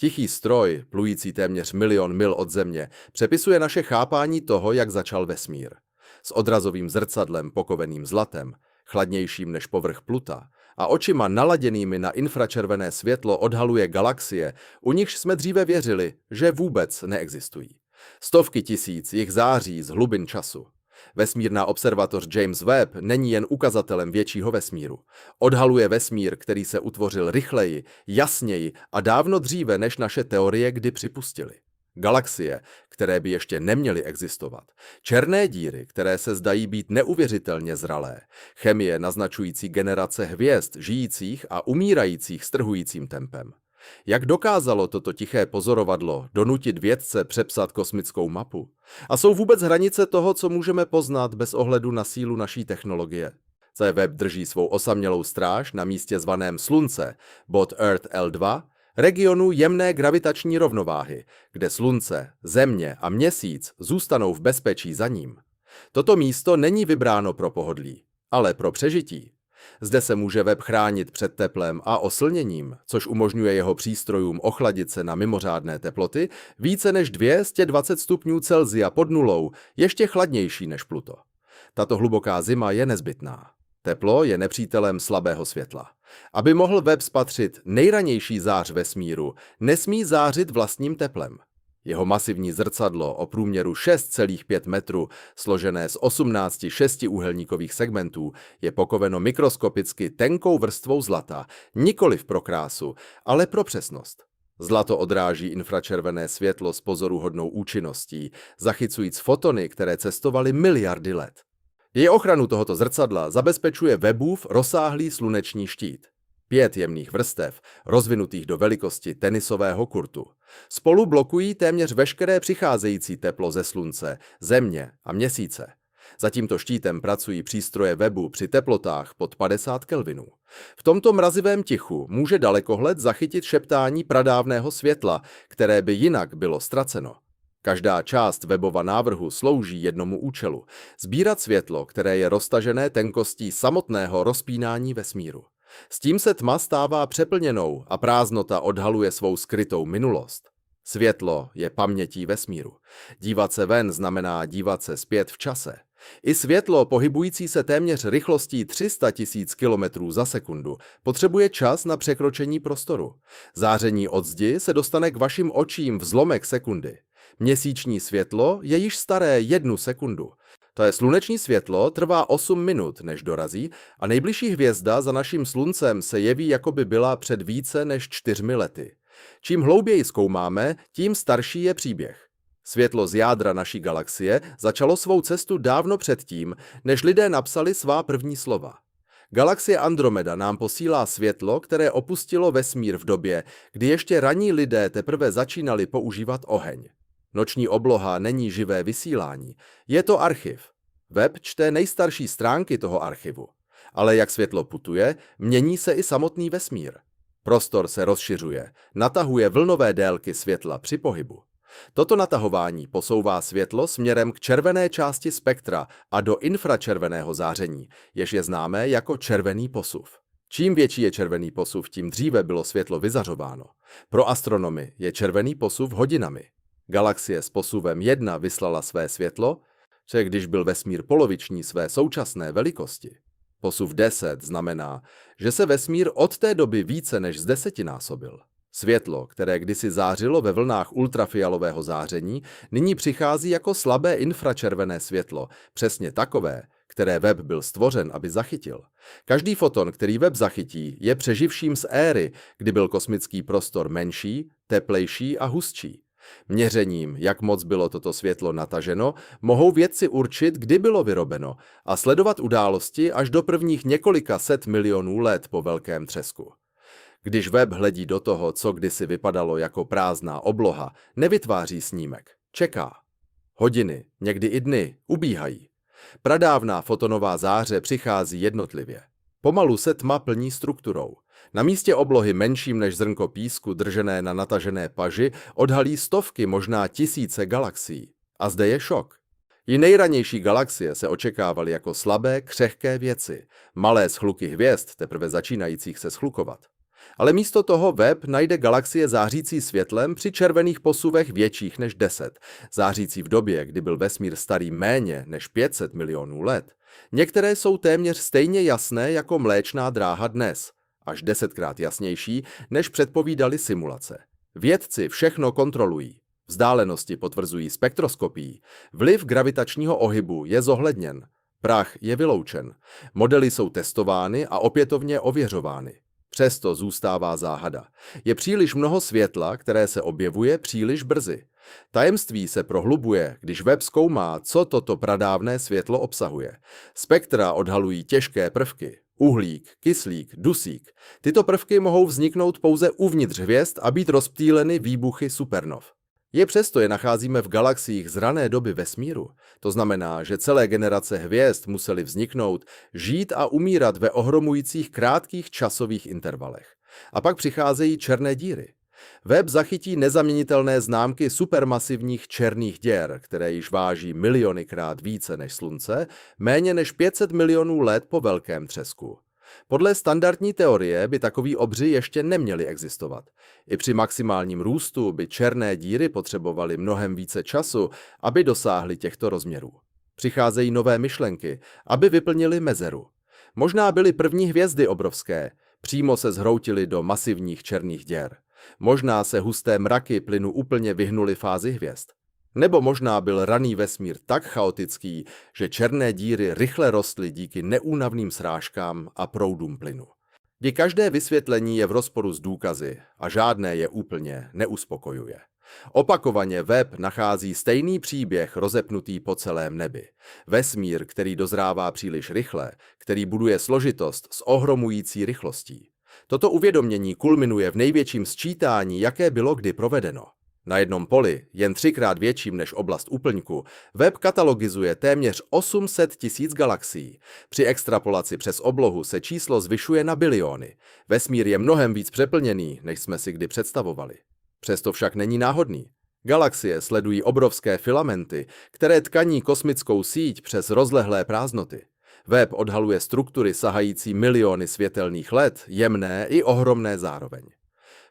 Tichý stroj, plující téměř milion mil od Země, přepisuje naše chápání toho, jak začal vesmír. S odrazovým zrcadlem pokoveným zlatem, chladnějším než povrch Pluta, a očima naladěnými na infračervené světlo odhaluje galaxie, u nichž jsme dříve věřili, že vůbec neexistují. Stovky tisíc jich září z hlubin času. Vesmírná observatoř James Webb není jen ukazatelem většího vesmíru. Odhaluje vesmír, který se utvořil rychleji, jasněji a dávno dříve, než naše teorie kdy připustily. Galaxie, které by ještě neměly existovat. Černé díry, které se zdají být neuvěřitelně zralé. Chemie naznačující generace hvězd, žijících a umírajících s trhujícím tempem. Jak dokázalo toto tiché pozorovadlo donutit vědce přepsat kosmickou mapu? A jsou vůbec hranice toho, co můžeme poznat bez ohledu na sílu naší technologie? Webb drží svou osamělou stráž na místě zvaném Slunce, bod Earth L2, regionu jemné gravitační rovnováhy, kde Slunce, Země a Měsíc zůstanou v bezpečí za ním. Toto místo není vybráno pro pohodlí, ale pro přežití. Zde se může Webb chránit před teplem a oslněním, což umožňuje jeho přístrojům ochladit se na mimořádné teploty více než 220 stupňů Celsia pod nulou, ještě chladnější než Pluto. Tato hluboká zima je nezbytná. Teplo je nepřítelem slabého světla. Aby mohl Webb spatřit nejranější zář vesmíru, nesmí zářit vlastním teplem. Jeho masivní zrcadlo o průměru 6,5 metru, složené z 18 šestiúhelníkových segmentů, je pokoveno mikroskopicky tenkou vrstvou zlata, nikoliv pro krásu, ale pro přesnost. Zlato odráží infračervené světlo s pozoruhodnou účinností, zachycujíc fotony, které cestovaly miliardy let. Její ochranu tohoto zrcadla zabezpečuje Webbův rozsáhlý sluneční štít. 5 jemných vrstev, rozvinutých do velikosti tenisového kurtu. Spolu blokují téměř veškeré přicházející teplo ze Slunce, Země a Měsíce. Za tímto štítem pracují přístroje Webbu při teplotách pod 50 kelvinů. V tomto mrazivém tichu může dalekohled zachytit šeptání pradávného světla, které by jinak bylo ztraceno. Každá část Webbova návrhu slouží jednomu účelu – sbírat světlo, které je roztažené tenkostí samotného rozpínání vesmíru. S tím se tma stává přeplněnou a prázdnota odhaluje svou skrytou minulost. Světlo je pamětí vesmíru. Dívat se ven znamená dívat se zpět v čase. I světlo, pohybující se téměř rychlostí 300 000 km za sekundu, potřebuje čas na překročení prostoru. Záření od zdi se dostane k vašim očím v zlomek sekundy. Měsíční světlo je již staré 1 sekundu. To je sluneční světlo trvá 8 minut, než dorazí, a nejbližší hvězda za naším sluncem se jeví, jako by byla před více než 4 lety. Čím hlouběji zkoumáme, tím starší je příběh. Světlo z jádra naší galaxie začalo svou cestu dávno předtím, než lidé napsali svá první slova. Galaxie Andromeda nám posílá světlo, které opustilo vesmír v době, kdy ještě raní lidé teprve začínali používat oheň. Noční obloha není živé vysílání, je to archiv. Webb čte nejstarší stránky toho archivu. Ale jak světlo putuje, mění se i samotný vesmír. Prostor se rozšiřuje, natahuje vlnové délky světla při pohybu. Toto natahování posouvá světlo směrem k červené části spektra a do infračerveného záření, jež je známé jako červený posuv. Čím větší je červený posuv, tím dříve bylo světlo vyzařováno. Pro astronomy je červený posuv hodinami. Galaxie s posuvem 1 vyslala své světlo, že když byl vesmír poloviční své současné velikosti. Posuv 10 znamená, že se vesmír od té doby více než zdesetinásobil. Světlo, které kdysi zářilo ve vlnách ultrafialového záření, nyní přichází jako slabé infračervené světlo, přesně takové, které Webb byl stvořen, aby zachytil. Každý foton, který Webb zachytí, je přeživším z éry, kdy byl kosmický prostor menší, teplejší a hustší. Měřením, jak moc bylo toto světlo nataženo, mohou vědci určit, kdy bylo vyrobeno a sledovat události až do prvních několika set milionů let po velkém třesku. Když Webb hledí do toho, co kdysi vypadalo jako prázdná obloha, nevytváří snímek, čeká. Hodiny, někdy i dny, ubíhají. Pradávná fotonová záře přichází jednotlivě. Pomalu se tma plní strukturou. Na místě oblohy menším než zrnko písku držené na natažené paži odhalí stovky, možná tisíce galaxií. A zde je šok. I nejranější galaxie se očekávaly jako slabé, křehké věci, malé schluky hvězd, teprve začínajících se schlukovat. Ale místo toho web najde galaxie zářící světlem při červených posuvech větších než 10, zářící v době, kdy byl vesmír starý méně než 500 milionů let. Některé jsou téměř stejně jasné jako Mléčná dráha dnes, až 10krát jasnější, než předpovídaly simulace. Vědci všechno kontrolují. Vzdálenosti potvrzují spektroskopií. Vliv gravitačního ohybu je zohledněn. Prach je vyloučen. Modely jsou testovány a opětovně ověřovány. Přesto zůstává záhada. Je příliš mnoho světla, které se objevuje příliš brzy. Tajemství se prohlubuje, když web zkoumá, co toto pradávné světlo obsahuje. Spektra odhalují těžké prvky. Uhlík, kyslík, dusík. Tyto prvky mohou vzniknout pouze uvnitř hvězd a být rozptýleny výbuchy supernov. Přesto je nacházíme v galaxiích z rané doby vesmíru. To znamená, že celé generace hvězd musely vzniknout, žít a umírat ve ohromujících krátkých časových intervalech. A pak přicházejí černé díry. Web zachytí nezaměnitelné známky supermasivních černých děr, které již váží milionykrát více než Slunce, méně než 500 milionů let po velkém třesku. Podle standardní teorie by takoví obři ještě neměli existovat. I při maximálním růstu by černé díry potřebovaly mnohem více času, aby dosáhly těchto rozměrů. Přicházejí nové myšlenky, aby vyplnily mezeru. Možná byly první hvězdy obrovské, přímo se zhroutily do masivních černých děr. Možná se husté mraky plynu úplně vyhnuly fázi hvězd. Nebo možná byl raný vesmír tak chaotický, že černé díry rychle rostly díky neúnavným srážkám a proudům plynu. Kdy každé vysvětlení je v rozporu s důkazy a žádné je úplně neuspokojuje. Opakovaně web nachází stejný příběh rozepnutý po celém nebi. Vesmír, který dozrává příliš rychle, který buduje složitost s ohromující rychlostí. Toto uvědomění kulminuje v největším sčítání, jaké bylo kdy provedeno. Na jednom poli, jen 3krát větším než oblast úplňku, web katalogizuje téměř 800 000 galaxií. Při extrapolaci přes oblohu se číslo zvyšuje na biliony. Vesmír je mnohem víc přeplněný, než jsme si kdy představovali. Přesto však není náhodný. Galaxie sledují obrovské filamenty, které tkaní kosmickou síť přes rozlehlé prázdnoty. Web odhaluje struktury sahající miliony světelných let, jemné i ohromné zároveň.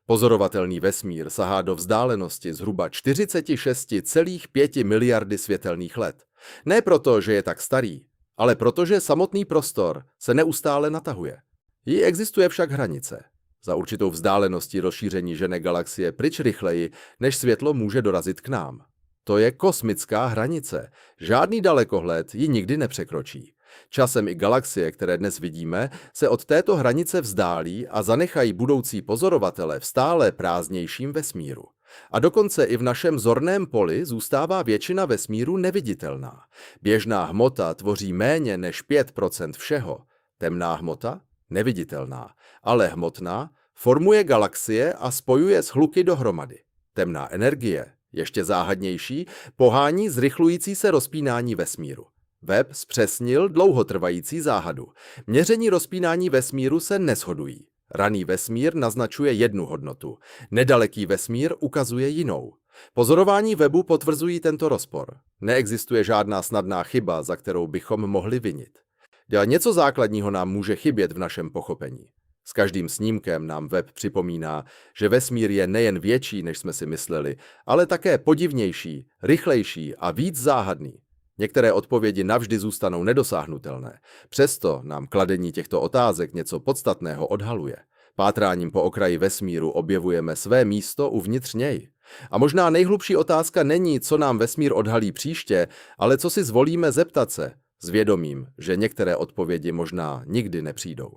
Pozorovatelný vesmír sahá do vzdálenosti zhruba 46,5 miliardy světelných let. Ne proto, že je tak starý, ale protože samotný prostor se neustále natahuje. Existuje však hranice. Za určitou vzdáleností rozšíření žene galaxie pryč rychleji, než světlo může dorazit k nám. To je kosmická hranice. Žádný dalekohled ji nikdy nepřekročí. Časem i galaxie, které dnes vidíme, se od této hranice vzdálí a zanechají budoucí pozorovatele v stále prázdnějším vesmíru. A dokonce i v našem zorném poli zůstává většina vesmíru neviditelná. Běžná hmota tvoří méně než 5% všeho. Temná hmota? Neviditelná. Ale hmotná formuje galaxie a spojuje shluky dohromady. Temná energie, ještě záhadnější, pohání zrychlující se rozpínání vesmíru. Web zpřesnil dlouhotrvající záhadu. Měření rozpínání vesmíru se neshodují. Raný vesmír naznačuje jednu hodnotu, nedaleký vesmír ukazuje jinou. Pozorování webu potvrzují tento rozpor. Neexistuje žádná snadná chyba, za kterou bychom mohli vinit. Něco základního nám může chybět v našem pochopení. S každým snímkem nám web připomíná, že vesmír je nejen větší, než jsme si mysleli, ale také podivnější, rychlejší a víc záhadný. Některé odpovědi navždy zůstanou nedosáhnutelné. Přesto nám kladení těchto otázek něco podstatného odhaluje. Pátráním po okraji vesmíru objevujeme své místo uvnitř něj. A možná nejhlubší otázka není, co nám vesmír odhalí příště, ale co si zvolíme zeptat se, s vědomím, že některé odpovědi možná nikdy nepřijdou.